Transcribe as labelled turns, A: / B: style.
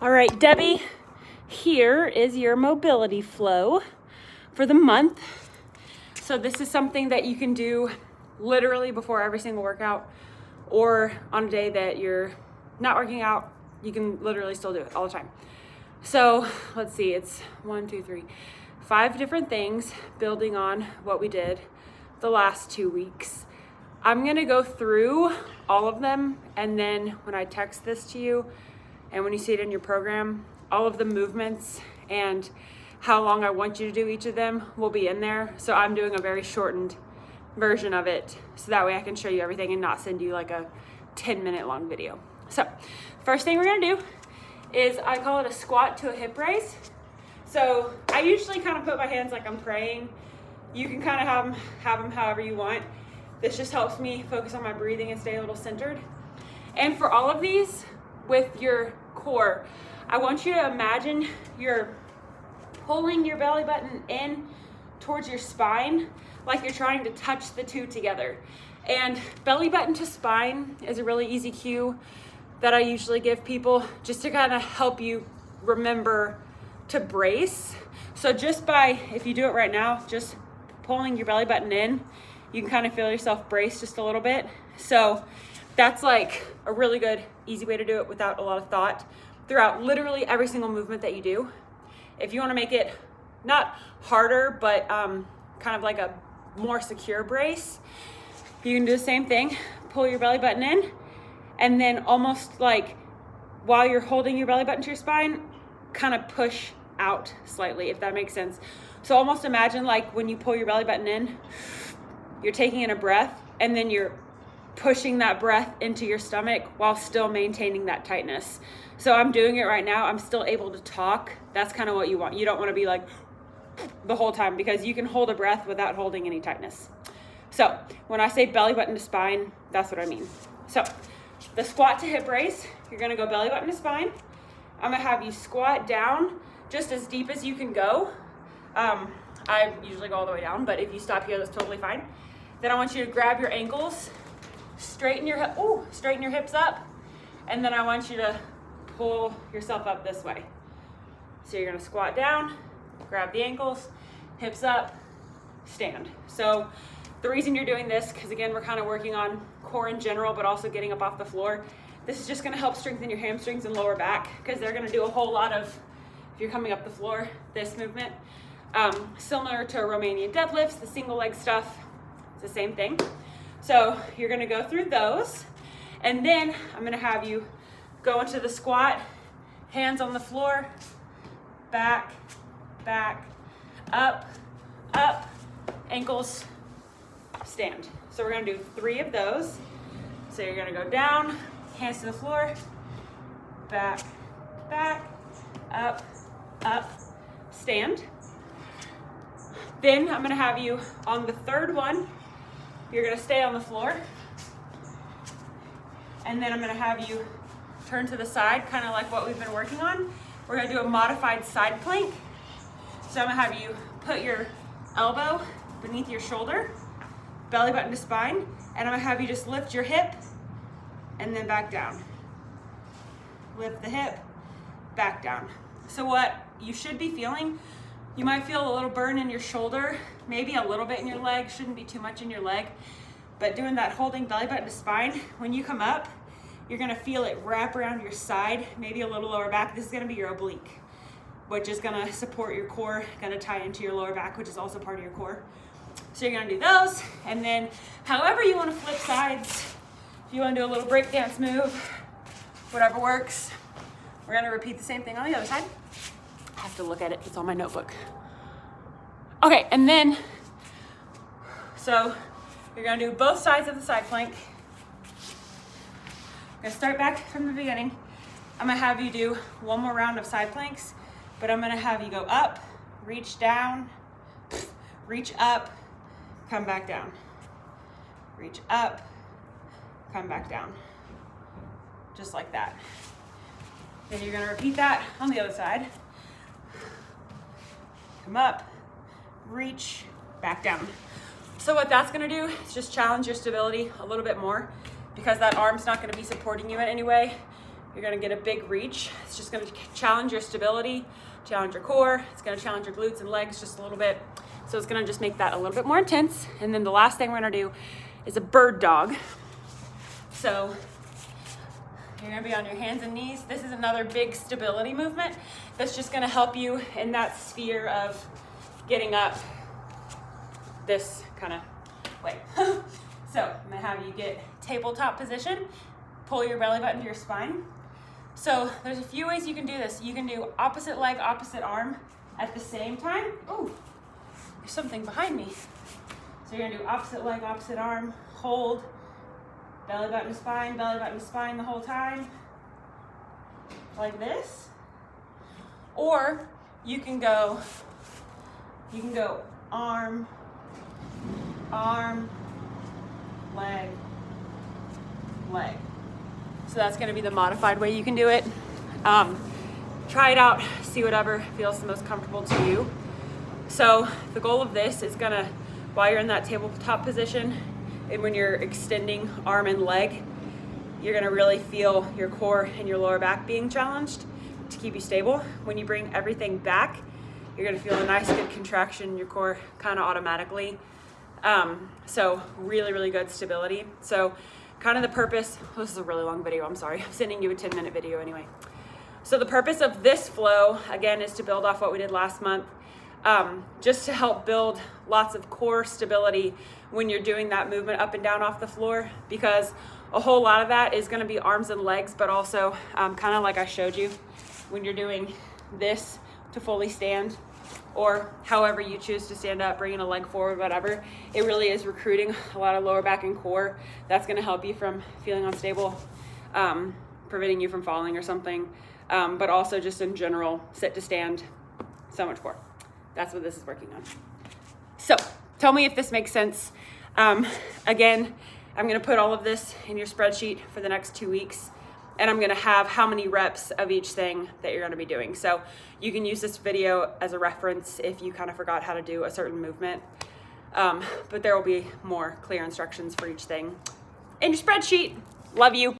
A: All right, Debbie, here is your mobility flow for the month. So this is something that you can do literally before every single workout, or on a day that you're not working out, you can literally still do it all the time. So let's see, it's 5 different things building on what we did the last 2 weeks. I'm gonna go through all of them, and then when I text this to you and when you see it in your program, all of the movements and how long I want you to do each of them will be in there. So I'm doing a very shortened version of it, so that way I can show you everything and not send you like a 10-minute long video. So first thing we're gonna do is, I call it a squat to a hip raise. So I usually kind of put my hands like I'm praying. You can kind of have them however you want. This just helps me focus on my breathing and stay a little centered. And for all of these, with your core, I want you to imagine you're pulling your belly button in towards your spine, like you're trying to touch the two together. And belly button to spine is a really easy cue that I usually give people, just to kind of help you remember to brace. So just by, if you do it right now, just pulling your belly button in, you can kind of feel yourself brace just a little bit. So that's like a really good, easy way to do it without a lot of thought throughout literally every single movement that you do. If you want to make it not harder, but kind of like a more secure brace, you can do the same thing. Pull your belly button in, and then almost like while you're holding your belly button to your spine, kind of push out slightly, if that makes sense. So almost imagine like when you pull your belly button in, you're taking in a breath, and then you're pushing that breath into your stomach while still maintaining that tightness. So I'm doing it right now. I'm still able to talk. That's kind of what you want. You don't want to be like the whole time, because you can hold a breath without holding any tightness. So when I say belly button to spine, that's what I mean. So the squat to hip raise, you're gonna go belly button to spine. I'm gonna have you squat down just as deep as you can go. I usually go all the way down, but if you stop here, that's totally fine. Then I want you to grab your ankles, straighten your hips up, and then I want you to pull yourself up this way. So you're gonna squat down, grab the ankles, hips up, stand. So the reason you're doing this, because again, we're kind of working on core in general, but also getting up off the floor. This is just gonna help strengthen your hamstrings and lower back, because they're gonna do a whole lot of, if you're coming up the floor, this movement. Similar to Romanian deadlifts, the single leg stuff, it's the same thing. So you're gonna go through those, and then I'm gonna have you go into the squat, hands on the floor, back, back, up, up, ankles, stand. So we're gonna do 3 of those. So you're gonna go down, hands to the floor, back, back, up, up, stand. Then I'm gonna have you on the 3rd one, you're gonna stay on the floor. And then I'm gonna have you turn to the side, kind of like what we've been working on. We're gonna do a modified side plank. So I'm gonna have you put your elbow beneath your shoulder, belly button to spine, and I'm gonna have you just lift your hip and then back down. Lift the hip, back down. So what you should be feeling, you might feel a little burn in your shoulder, maybe a little bit in your leg, shouldn't be too much in your leg, but doing that holding belly button to spine, when you come up, you're gonna feel it wrap around your side, maybe a little lower back. This is gonna be your oblique, which is gonna support your core, gonna tie into your lower back, which is also part of your core. So you're gonna do those, and then however you wanna flip sides, if you wanna do a little break dance move, whatever works. We're gonna repeat the same thing on the other side. I have to look at it, it's on my notebook. Okay, and then, so you're gonna do both sides of the side plank. I'm gonna start back from the beginning. I'm gonna have you do one more round of side planks, but I'm gonna have you go up, reach down, reach up, come back down. Reach up, come back down. Just like that. Then you're gonna repeat that on the other side. Come up, reach, back down. So what that's gonna do is just challenge your stability a little bit more, because that arm's not gonna be supporting you in any way. You're gonna get a big reach. It's just gonna challenge your stability, challenge your core. It's gonna challenge your glutes and legs just a little bit. So it's gonna just make that a little bit more intense. And then the last thing we're gonna do is a bird dog. So you're gonna be on your hands and knees. This is another big stability movement that's just gonna help you in that sphere of getting up this kind of way. So I'm gonna have you get tabletop position, pull your belly button to your spine. So there's a few ways you can do this. You can do opposite leg, opposite arm at the same time. Oh, there's something behind me. So you're gonna do opposite leg, opposite arm, hold, belly button to spine the whole time, like this. Or you can go arm, arm, leg, leg. So that's gonna be the modified way you can do it. Try it out, see whatever feels the most comfortable to you. So the goal of this is gonna, while you're in that tabletop position, and when you're extending arm and leg, you're gonna really feel your core and your lower back being challenged to keep you stable. When you bring everything back, you're gonna feel a nice good contraction in your core kind of automatically. So really, really good stability. So kind of the purpose, this is a really long video, I'm sorry. I'm sending you a 10-minute video anyway. So the purpose of this flow, again, is to build off what we did last month, just to help build lots of core stability when you're doing that movement up and down off the floor, because a whole lot of that is gonna be arms and legs, but also kind of like I showed you, when you're doing this to fully stand, or however you choose to stand up, bringing a leg forward, whatever, it really is recruiting a lot of lower back and core. That's gonna help you from feeling unstable, preventing you from falling or something, but also just in general, sit to stand, so much more. That's what this is working on. So tell me if this makes sense. Again, I'm gonna put all of this in your spreadsheet for the next 2 weeks, and I'm gonna have how many reps of each thing that you're gonna be doing. So you can use this video as a reference if you kind of forgot how to do a certain movement. But there will be more clear instructions for each thing in your spreadsheet. Love you.